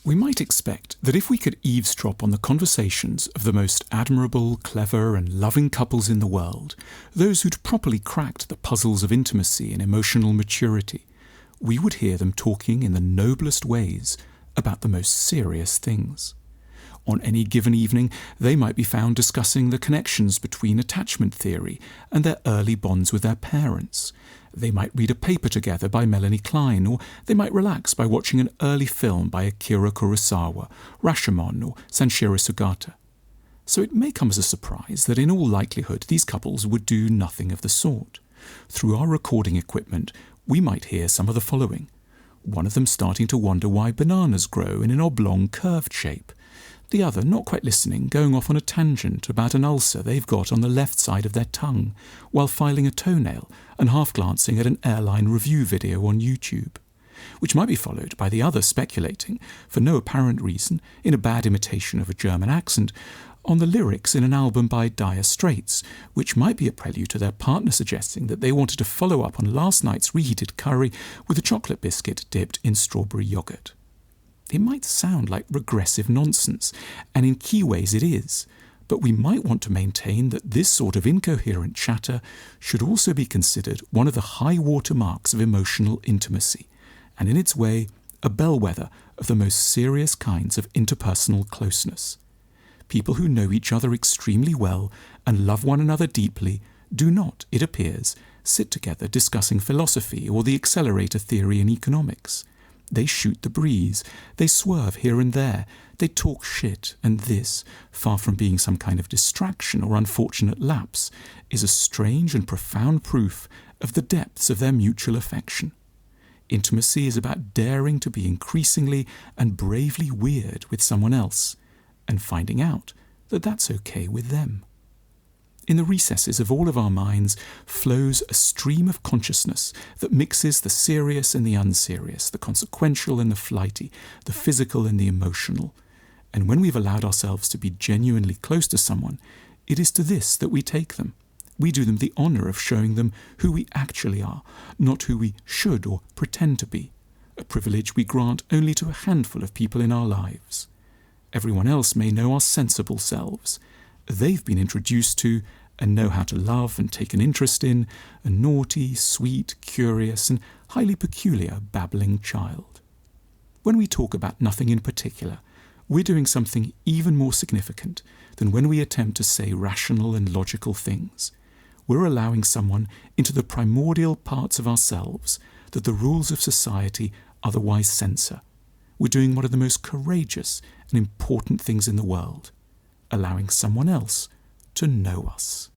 We might expect that if we could eavesdrop on the conversations of the most admirable, clever and loving couples in the world, those who'd properly cracked the puzzles of intimacy and emotional maturity, we would hear them talking in the noblest ways about the most serious things. On any given evening, they might be found discussing the connections between attachment theory and their early bonds with their parents. They might read a paper together by Melanie Klein, or they might relax by watching an early film by Akira Kurosawa, Rashomon or Sanshiro Sugata. So it may come as a surprise that in all likelihood these couples would do nothing of the sort. Through our recording equipment, we might hear some of the following. One of them starting to wonder why bananas grow in an oblong curved shape. The other, not quite listening, going off on a tangent about an ulcer they've got on the left side of their tongue, while filing a toenail and half-glancing at an airline review video on YouTube. Which might be followed by the other speculating, for no apparent reason, in a bad imitation of a German accent, on the lyrics in an album by Dire Straits, which might be a prelude to their partner suggesting that they wanted to follow up on last night's reheated curry with a chocolate biscuit dipped in strawberry yoghurt. It might sound like regressive nonsense, and in key ways it is, but we might want to maintain that this sort of incoherent chatter should also be considered one of the high water marks of emotional intimacy, and in its way, a bellwether of the most serious kinds of interpersonal closeness. People who know each other extremely well and love one another deeply do not, it appears, sit together discussing philosophy or the accelerator theory in economics. They shoot the breeze, they swerve here and there, they talk shit, and this, far from being some kind of distraction or unfortunate lapse, is a strange and profound proof of the depths of their mutual affection. Intimacy is about daring to be increasingly and bravely weird with someone else, and finding out that that's okay with them. In the recesses of all of our minds flows a stream of consciousness that mixes the serious and the unserious, the consequential and the flighty, the physical and the emotional. And when we've allowed ourselves to be genuinely close to someone, it is to this that we take them. We do them the honour of showing them who we actually are, not who we should or pretend to be, a privilege we grant only to a handful of people in our lives. Everyone else may know our sensible selves. They've been introduced to and know how to love and take an interest in a naughty, sweet, curious and highly peculiar babbling child. When we talk about nothing in particular, we're doing something even more significant than when we attempt to say rational and logical things. We're allowing someone into the primordial parts of ourselves that the rules of society otherwise censor. We're doing one of the most courageous and important things in the world, allowing someone else to know us.